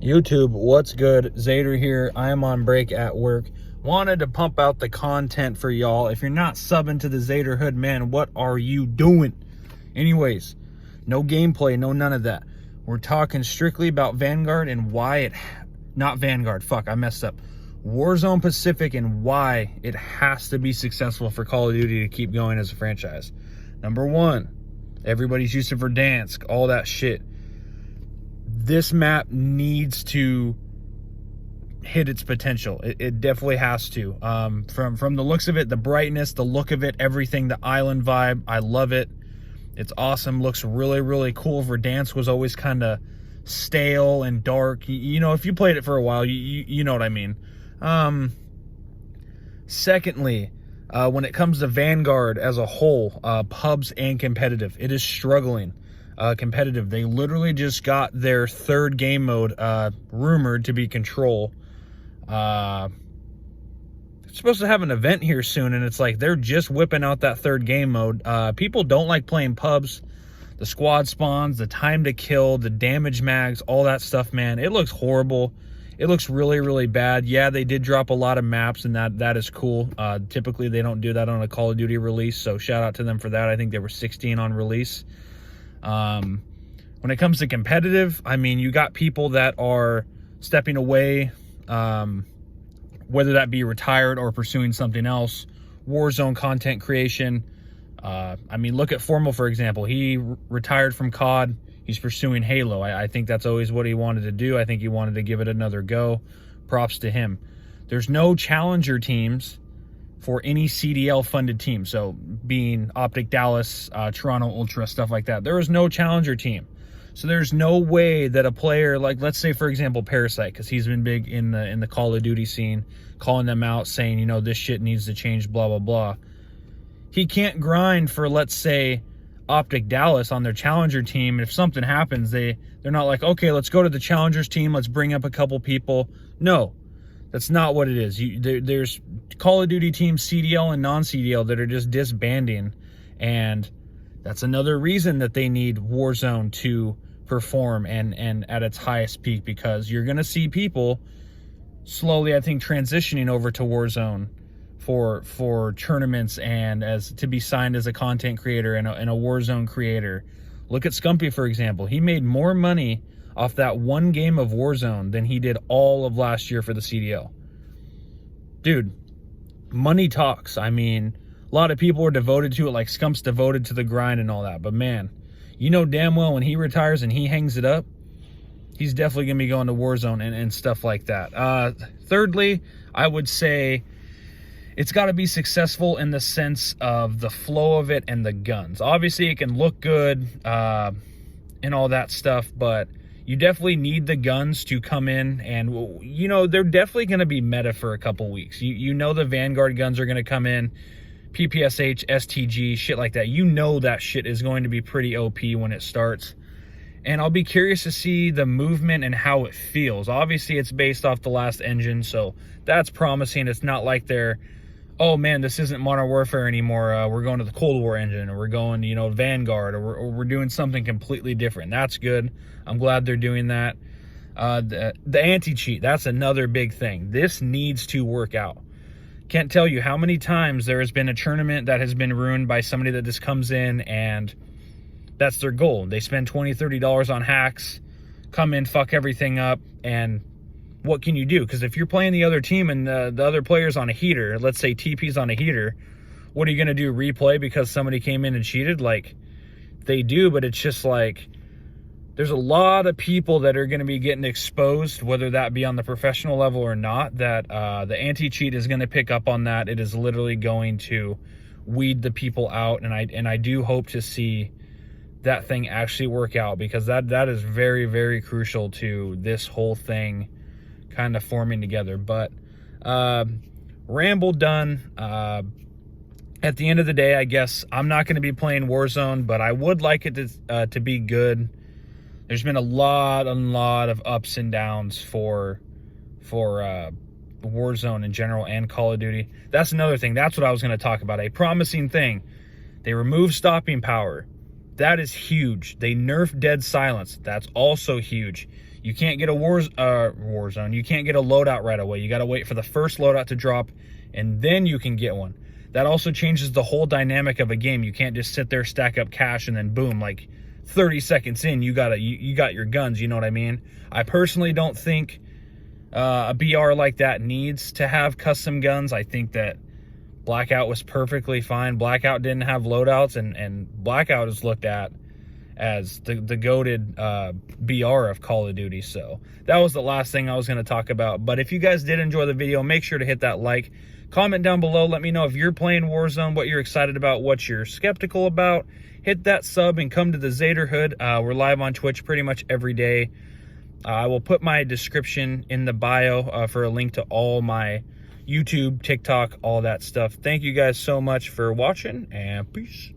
YouTube, what's good? Zader here. I am on break at work. Wanted to pump out the content for y'all. If you're not subbing to the Zader Hood, man, what are you doing? Anyways, no gameplay, no none of that. We're talking strictly about Vanguard and why it... Not Vanguard, fuck, I messed up. Warzone Pacific and why it has to be successful for Call of Duty to keep going as a franchise. Number one, everybody's used it for Dansk, all that shit. This map needs to hit its potential. It definitely has to. From the looks of it, the brightness, the look of it, everything, the island vibe, I love it. It's awesome. Looks really, really cool. Verdansk was always kind of stale and dark. You know, if you played it for a while, you know what I mean. Secondly, when it comes to Vanguard as a whole, pubs and competitive, it is struggling. Competitive. They literally just got their third game mode rumored to be Control. It's supposed to have an event here soon, and it's like they're just whipping out that third game mode. People don't like playing pubs. The squad spawns, the time to kill, the damage mags, all that stuff, man. It looks horrible. It looks really, really bad. Yeah, they did drop a lot of maps, and that is cool. Typically, they don't do that on a Call of Duty release, so shout out to them for that. I think there were 16 on release. When it comes to competitive, I mean, you got people that are stepping away, whether that be retired or pursuing something else. Warzone content creation. I mean, look at Formal, for example. He retired from COD. He's pursuing Halo. I think that's always what he wanted to do. I think he wanted to give it another go. Props to him. There's no challenger teams for any CDL funded team. So being Optic Dallas, Toronto Ultra, stuff like that. There is no challenger team. So there's no way that a player like, let's say, for example, Parasite, because he's been big in the Call of Duty scene, calling them out, saying, you know, this shit needs to change, blah, blah, blah. He can't grind for, let's say, Optic Dallas on their challenger team. And if something happens, they're not like, okay, let's go to the challengers team. Let's bring up a couple people. No. That's not what it is. There's Call of Duty teams, CDL and non-CDL, that are just disbanding. And that's another reason that they need Warzone to perform and at its highest peak, because you're going to see people slowly, I think, transitioning over to Warzone for tournaments and as to be signed as a content creator and a Warzone creator. Look at Scumpy, for example. He made more money off that one game of Warzone than he did all of last year for the CDL. Dude, money talks. I mean, a lot of people are devoted to it, like Scump's devoted to the grind and all that. But man, you know damn well when he retires and he hangs it up, he's definitely going to be going to Warzone and stuff like that. Thirdly, I would say it's got to be successful in the sense of the flow of it and the guns. Obviously, it can look good and all that stuff, but you definitely need the guns to come in, and, you know, they're definitely going to be meta for a couple weeks. You know the Vanguard guns are going to come in, PPSH, STG, shit like that. You know that shit is going to be pretty OP when it starts. And I'll be curious to see the movement and how it feels. Obviously, it's based off the last engine, so that's promising. It's not like they're, oh man, this isn't Modern Warfare anymore. We're going to the Cold War engine, or we're going to, you know, Vanguard, or we're doing something completely different. That's good. I'm glad they're doing that. The anti-cheat, that's another big thing. This needs to work out. Can't tell you how many times there has been a tournament that has been ruined by somebody that just comes in and that's their goal. They spend $20, $30 on hacks, come in, fuck everything up, and what can you do? Because if you're playing the other team and the other player's on a heater, let's say TP's on a heater, what are you going to do, replay because somebody came in and cheated? Like, they do, but it's just like, there's a lot of people that are going to be getting exposed, whether that be on the professional level or not, that the anti-cheat is going to pick up on that. It is literally going to weed the people out, and I do hope to see that thing actually work out, because that is very, very crucial to this whole thing kind of forming together. But ramble done. At the end of the day, I guess I'm not going to be playing Warzone, but I would like it to be good. There's been a lot of ups and downs for Warzone in general and Call of Duty. That's another thing. That's what I was going to talk about. A promising thing. They removed stopping power. That is huge. They nerfed dead silence. That's also huge. You can't get a Warzone. You can't get a loadout right away. You got to wait for the first loadout to drop, and then you can get one. That also changes the whole dynamic of a game. You can't just sit there, stack up cash, and then boom, like 30 seconds in, you got your guns. You know what I mean? I personally don't think a BR like that needs to have custom guns. I think that Blackout was perfectly fine. Blackout didn't have loadouts, and Blackout is looked at as the goated BR of Call of Duty. So that was the last thing I was going to talk about. But if you guys did enjoy the video, make sure to hit that like. Comment down below. Let me know if you're playing Warzone, what you're excited about, what you're skeptical about. Hit that sub and come to the Zaderhood. We're live on Twitch pretty much every day. I will put my description in the bio for a link to all my YouTube, TikTok, all that stuff. Thank you guys so much for watching, and peace.